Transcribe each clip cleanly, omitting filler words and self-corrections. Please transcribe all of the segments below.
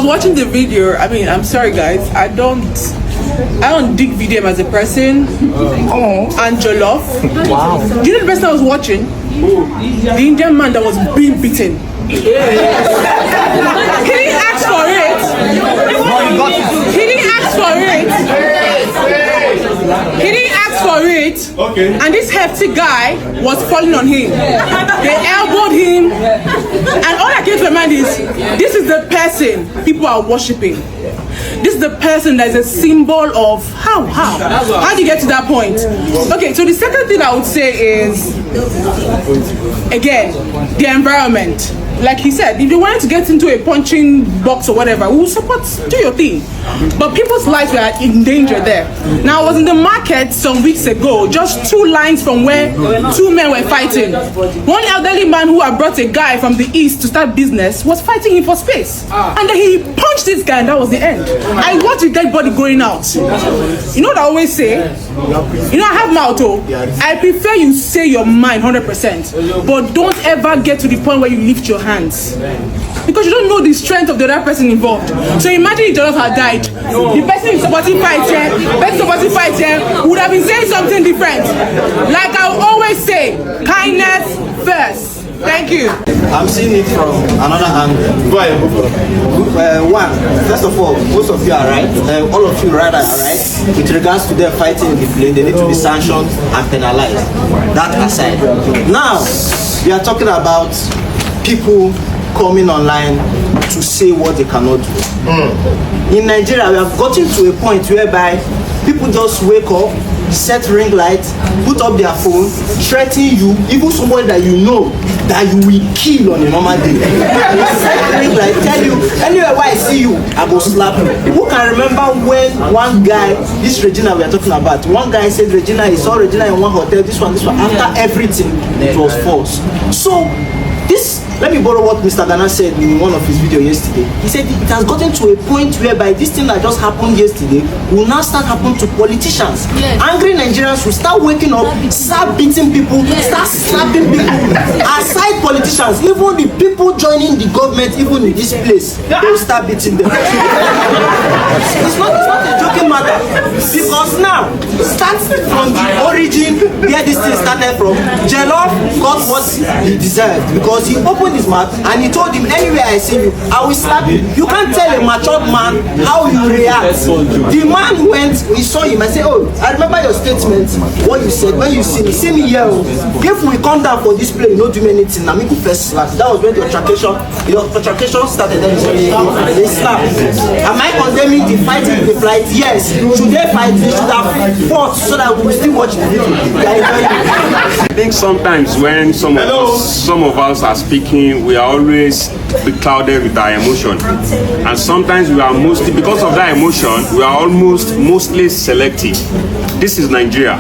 was watching the video. I mean, I'm sorry guys, I don't dig VDM as a person. And Jollof. Wow. Do you know the person I was watching? The Indian man that was being beaten. He didn't ask for it. He didn't ask for it. He didn't ask for it. Okay. And this hefty guy was falling on him. They elbowed him. And all I came to mind is, this is the person people are worshipping. This is the person that is a symbol of how do you get to that point? Okay, so the second thing I would say is, again, the environment. Like he said, if you wanted to get into a punching box or whatever, we will support, do your thing. But people's lives were in danger there. Now, I was in the market some weeks ago, just 2 lines from where 2 men were fighting. One elderly man who had brought a guy from the east to start business was fighting him for space. And then he punched this guy and that was the end. I watched the dead body going out. You know what I always say? You know, I have mouth, I prefer you say your mind 100%, but don't ever get to the point where you lift your hands, because you don't know the strength of the other person involved. So imagine if Jollof had died, the person supporting fight here would have been saying something different. Like I always say, kindness first. Thank you. I'm seeing it from another angle. Go ahead. One, first of all, most of you are right. All of you rather are right. With regards to them fighting in the plane, they need to be sanctioned and penalized. That aside. Now, we are talking about people coming online to say what they cannot do. In Nigeria, we have gotten to a point whereby people just wake up, set ring light, put up their phone, threaten you, even somebody that you know that you will kill on a normal day. Set ring light, tell you, anywhere where I see you, I go slap you. Who can remember when one guy, this Regina we are talking about, one guy said Regina, he saw Regina in one hotel, this one, after everything, it was false. So, this, let me borrow what Mr. Ghana said in one of his videos yesterday. He said it has gotten to a point whereby this thing that just happened yesterday will now start happening to politicians. Yes. Angry Nigerians will start waking up, start beating people, start slapping people. Aside politicians, even the people joining the government, even in this place, they will start beating them. It's not a joking matter. Because now, start from the origin where this thing started from. Jollof got what he deserved because he opened his mouth and he told him, anywhere I see you, I will slap you. You can't tell a matured man how you react. The man went, he saw him, I said, oh, I remember your statement, what you said, when you see me here, if we come down for this play, you don't do anything, now me go first slap. That was when the altercation started, then they slap. Am I condemning the fighting in the flight? Yes. Should they fight? They should have fought so that we will still watch the video. I think sometimes when some of us are speaking, we are always beclouded with our emotion, and sometimes we are mostly, because of that emotion, we are mostly selective. This is Nigeria,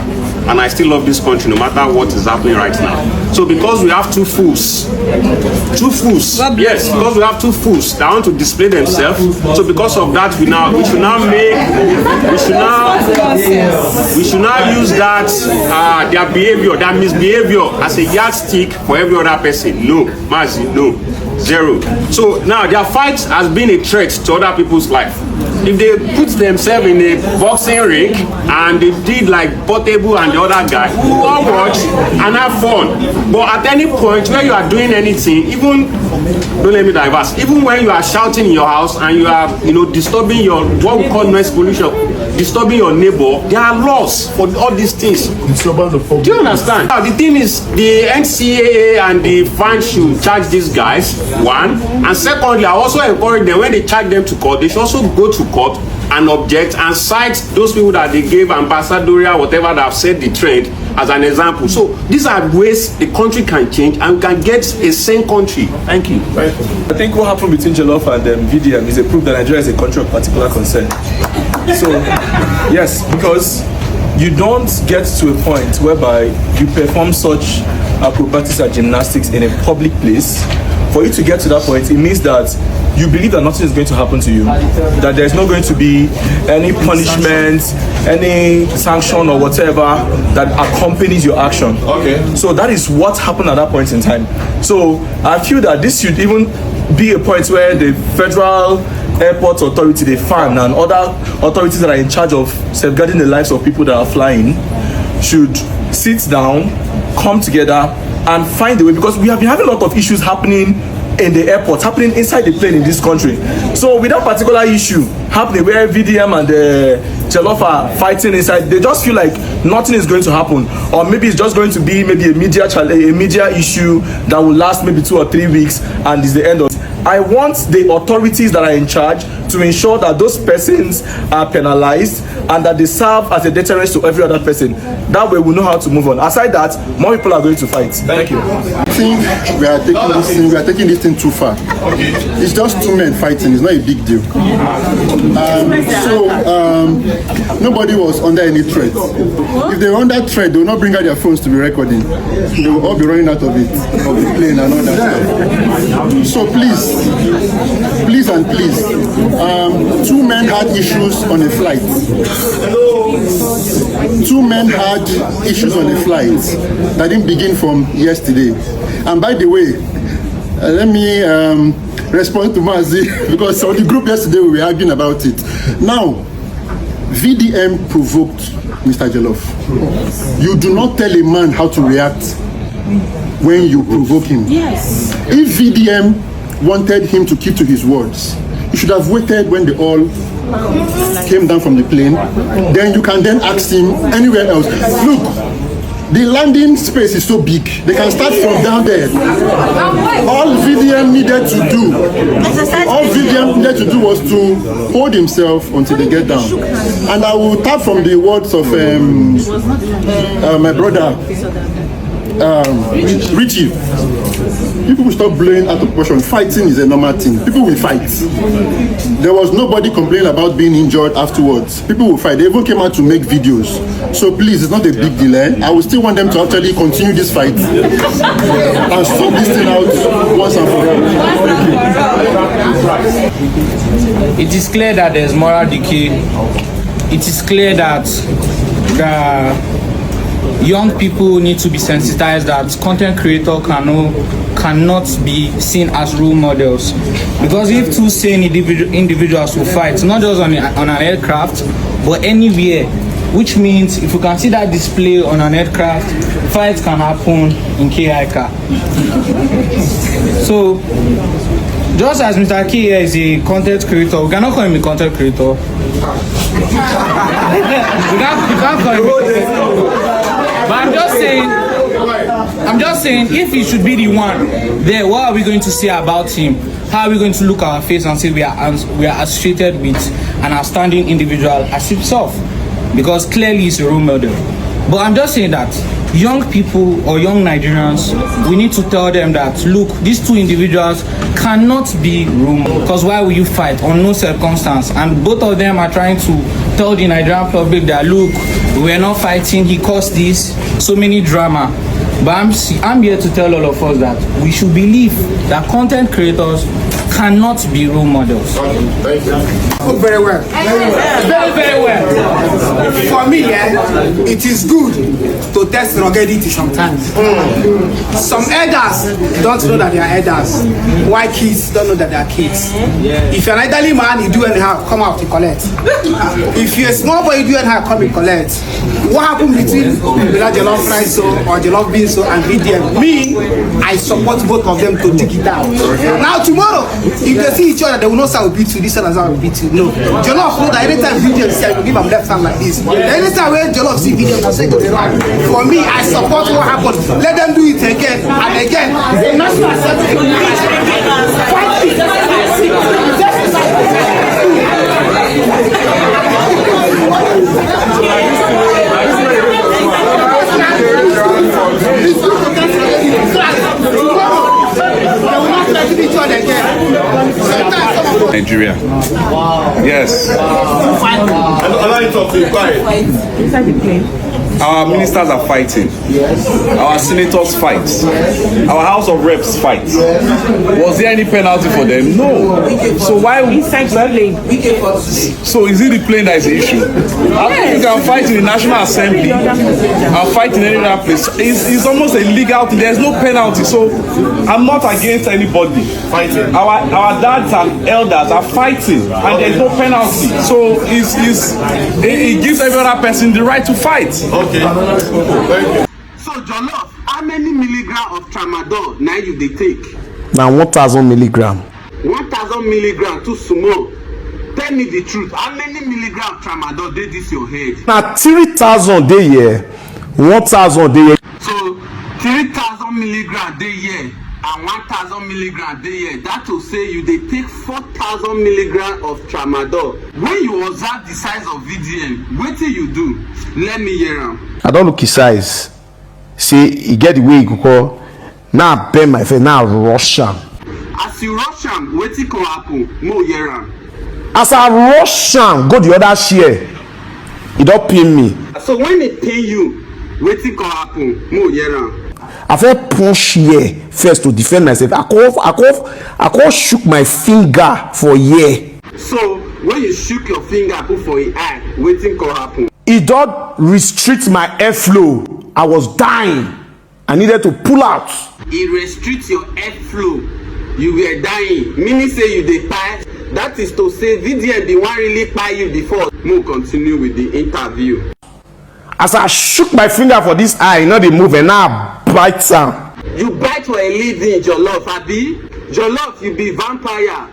and I still love this country no matter what is happening right now. So because we have two fools, yes, because we have two fools that want to display themselves, so because of that we should now use that their behavior, their misbehavior as a yardstick for every other person. No, Mazi, no, zero. So now their fight has been a threat to other people's life. If they put themselves in a boxing ring and they did like Portable and the other guy, we will all watch and have fun. But at any point where you are doing anything, even, don't let me diverse, even when you are shouting in your house and you are, disturbing your, what we call noise pollution, disturbing your neighbor, there are laws for all these things. Do you understand? Now the thing is, the NCAA and the fine should charge these guys, one, and secondly, I also encourage them, when they charge them to court, they should also go to court and object and cite those people that they gave ambassadorial whatever that have set the trend as an example. So these are ways the country can change and we can get a sane country. Thank you. I think what happened between Jollof and VDM is a proof that Nigeria is a country of particular concern. So yes, because you don't get to a point whereby you perform such acrobatics and gymnastics in a public place. For you to get to that point, it means that you believe that nothing is going to happen to you, that there's not going to be any punishment, any sanction or whatever that accompanies your action. Okay. So that is what happened at that point in time. So I feel that this should even be a point where the federal airport authority, the FAN, and other authorities that are in charge of safeguarding the lives of people that are flying should sit down, come together, and find a way, because we have been having a lot of issues happening in the airport, happening inside the plane in this country. So with that particular issue happening where VDM and Jollof are fighting inside, they just feel like nothing is going to happen, or maybe it's just going to be maybe a media issue that will last maybe 2 or 3 weeks and is the end of it. I want the authorities that are in charge to ensure that those persons are penalized and that they serve as a deterrent to every other person. That way we know how to move on. Aside that, more people are going to fight. Thank you. I think we are taking this thing too far. Okay. It's just two men fighting. It's not a big deal. Nobody was under any threat. If they were under threat, they will not bring out their phones to be recording. They will all be running out of it, of the plane and all that stuff. So please, and please, two men had issues on a flight. Two men had issues on a flight that didn't begin from yesterday. And by the way, let me respond to Mazi, because on the group yesterday we were arguing about it. Now, VDM provoked Mr. Jollof. You do not tell a man how to react when you provoke him. Yes. If VDM wanted him to keep to his words, you should have waited when they all came down from the plane. Then you can then ask him anywhere else. Look, the landing space is so big. They can start from down there. All VDM needed to do was to hold himself until they get down. And I will tap from the words of my brother Richie. People will stop blowing out of proportion. Fighting is a normal thing. People will fight. There was nobody complaining about being injured afterwards. People will fight. They even came out to make videos. So please, it's not a big delay. I will still want them to actually continue this fight and sort this thing out once and for all. It is clear that there's moral decay. It is clear that young people need to be sensitized that content creators cannot be seen as role models, because if two sane individuals will fight, not just on an aircraft but anywhere, which means if you can see that display on an aircraft, fights can happen in KIK. So just as Mr. K is a content creator, we cannot call him a content creator. we can't call him a content creator. But I'm just saying, if he should be the one there, what are we going to say about him? How are we going to look our face and say we are associated with an outstanding individual as himself? Because clearly he's a role model. But I'm just saying that young people or young Nigerians, we need to tell them that, look, these two individuals cannot be role models. Because why will you fight on no circumstance? And both of them are trying to tell the Nigerian public that, look, we're not fighting, he caused this, so many drama. But I'm here to tell all of us that we should believe that content creators cannot be role models. Oh, very well. Very well. For me, it is good to test ruggedity sometimes. Some elders don't know that they are elders, while kids don't know that they are kids. If you're an elderly man, you do anyhow, come out to collect. If you're a small boy, you do anyhow, come and collect. What happened between Jollof Rice or Jollof Beans and VDM? Me, I support both of them to dig it out. Now tomorrow, if they see each other, they will not say I will beat you, this one I will beat you. No. Jollof know that anytime VDM say I will give them left hand like this. Anytime when Jollof see VDM, I say go the right. For me, I support what happened. Let them do it again and again. The National Assembly. Fight it. Nigeria. Wow. Yes. Inside the plane. Our ministers are fighting. Our senators fight. Our House of Reps fight. Was there any penalty for them? No. So why we So is it the plane that is the issue? I think you can fight in the National Assembly and fight in any other place. It's almost a legal thing. There's no penalty. So I'm not against anybody fighting. Our dads and elders are fighting and there's no penalty. So it gives every other person the right to fight. Okay. Thank you. So Jollof, how many milligram of tramadol now you dey take? Now 1,000 milligram. 1,000 milligram too small. Tell me the truth. How many milligram of tramadol dey this your head? Now 3,000 day here, 1,000 day here. So 3,000 milligram dey here and 1,000 milligram dey here. That will say you dey take 4,000 milligram of tramadol. When you observe the size of VDM, wetin you do? Let me hear am. I don't look his size. See, he get the way he go call. Now I bend my face, now I rush am. As you rush am, wetin come happen? Mo hear am. As I rush am go the other share, he don't pin me. So when it pain you, wetin come happen? Mo hear am. I felt punch here first to defend myself. I cough shook my finger for here. So when you shook your finger put for your eye, wetin come happen? It don't restrict my airflow. I was dying. I needed to pull out. E restrict your airflow. You were dying, meaning say you dey kpai. That is to say VDM bin wan really kpai you before. Mo continue with the interview. As I shook my finger for this eye, you know they move and now I bite am. You bite for a living, Jollof, abi? Jollof, you be vampire.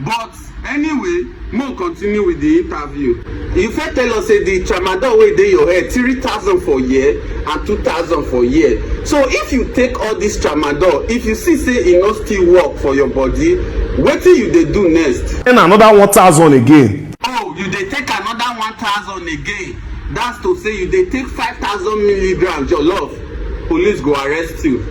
But anyway, mo continue with the interview. You fit tell us say the tramadol wey dey your head 3,000 for year and 2,000 for year. So if you take all this tramadol, if you see say e no still work for your body, wetin you dey do next? And another 1,000 again. Oh, you dey take another 1,000 again. That's to say you dey take 5,000 milligrams Jollof. Police go arrest you.